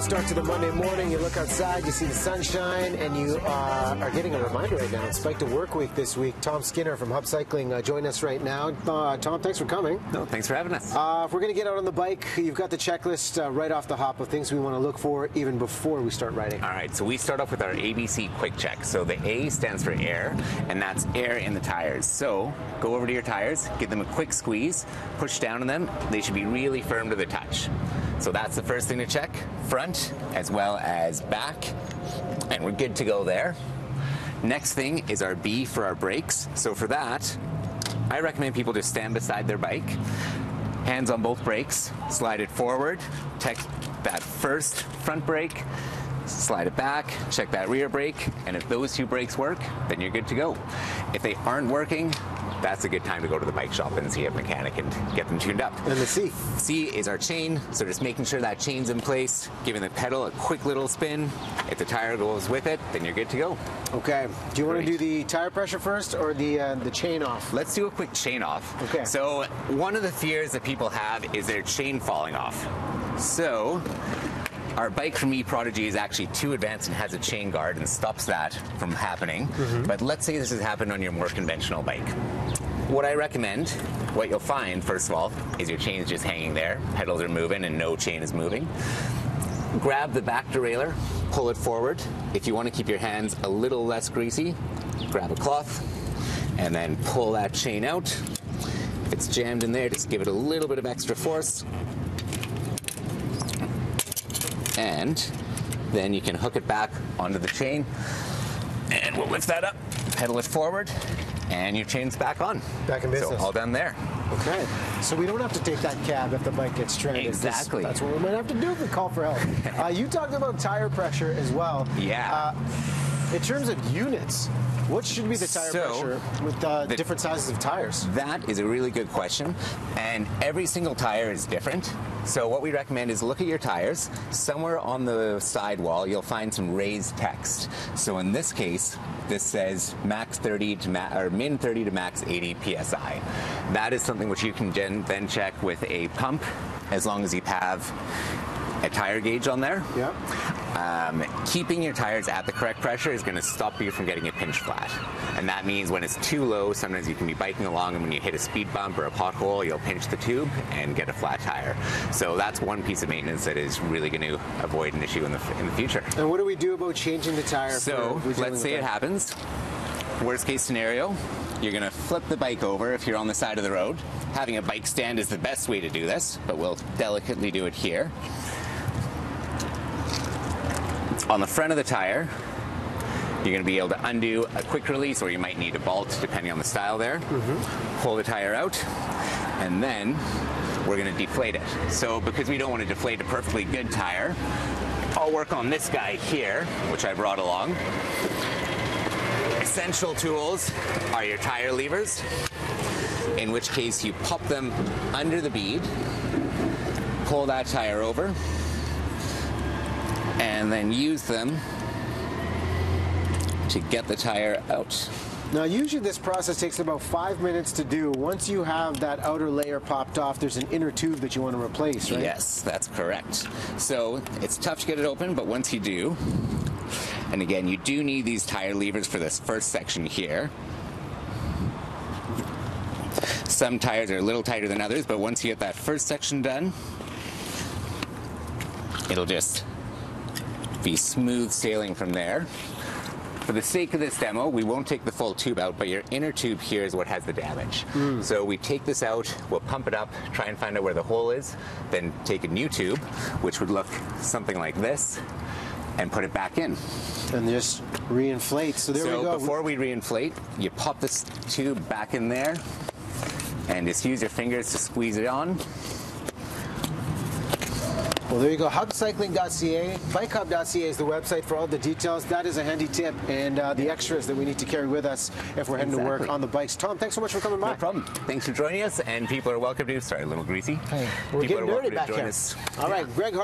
start to the Monday morning. You look outside, you see the sunshine, and you are getting a reminder right now. It's Bike to Work Week this week. Tom Skinner from Hub Cycling join us right now. Tom, thanks for coming. No, thanks for having us. If we're going to get out on the bike, you've got the checklist right off the hop of things we want to look for even before we start riding. All right, so we start off with our ABC Quick Check. So the A stands for air, and that's air in the tires. So go over to your tires, give them a quick squeeze, push down on them. They should be really firm to the touch. So that's the first thing to check, front as well as back, and we're good to go there. Next thing is our B for our brakes. So for that, I recommend people just stand beside their bike, hands on both brakes, slide it forward, check that first front brake, slide it back, check that rear brake, and if those two brakes work, then you're good to go. If they aren't working, that's a good time to go to the bike shop and see a mechanic and get them tuned up. And the C? C is our chain, so just making sure that chain's in place, giving the pedal a quick little spin. If the tire goes with it, then you're good to go. Okay. Do you want to do the tire pressure first or the chain off? Let's do a quick chain off. Okay. So one of the fears that people have is their chain falling off. So our bike from eProdigy is actually too advanced and has a chain guard and stops that from happening. But let's say this has happened on your more conventional bike. What I recommend, what you'll find, first of all, is your chain is just hanging there, pedals are moving and no chain is moving. Grab the back derailleur, pull it forward. If you want to keep your hands a little less greasy, grab a cloth and then pull that chain out. If it's jammed in there, just give it a little bit of extra force. And then you can hook it back onto the chain, and we'll lift that up, pedal it forward, and your chain's back on. Back in business. So all done there. Okay. So we don't have to take that cab if the bike gets stranded. Exactly. That's what we might have to do if we call for help. You talked about tire pressure as well. Yeah. In terms of units, what should be the tire pressure with different sizes of tires? That is a really good question, and every single tire is different. So what we recommend is look at your tires. Somewhere on the sidewall, you'll find some raised text. So in this case, this says max 30 to or min 30 to max 80 psi. That is something which you can then check with a pump, as long as you have a tire gauge on there. Yeah. Keeping your tires at the correct pressure is going to stop you from getting a pinch flat. And that means when it's too low, sometimes you can be biking along and when you hit a speed bump or a pothole, you'll pinch the tube and get a flat tire. So that's one piece of maintenance that is really going to avoid an issue in the future. And what do we do about changing the tire? So let's say it happens. Worst case scenario, you're going to flip the bike over if you're on the side of the road. Having a bike stand is the best way to do this, but we'll delicately do it here. On the front of the tire, you're going to be able to undo a quick release, or you might need a bolt depending on the style there. Pull the tire out, and then we're going to deflate it. So because we don't want to deflate a perfectly good tire, I'll work on this guy here, which I brought along. Essential tools are your tire levers, in which case you pop them under the bead, pull that tire over, and then use them to get the tire out. Now, usually this process takes about 5 minutes to do. Once you have that outer layer popped off, there's an inner tube that you want to replace, right? Yes, that's correct. So it's tough to get it open, but once you do, and again, you do need these tire levers for this first section here. Some tires are a little tighter than others, but once you get that first section done, it'll just be smooth sailing from there. For the sake of this demo, we won't take the full tube out, but your inner tube here is what has the damage. So we take this out, we'll pump it up, try and find out where the hole is, then take a new tube, which would look something like this, and put it back in. And just reinflate. So there we go. So before we reinflate, you pop this tube back in there, and just use your fingers to squeeze it on. Well, there you go. Hubcycling.ca, bikehub.ca is the website for all the details. That is a handy tip and the extras that we need to carry with us if we're heading to work on the bikes. Tom, thanks so much for coming by. No problem. Thanks for joining us, and people are welcome to, sorry, a little greasy. Hey, we're getting dirty back here. All right, Greg Hart.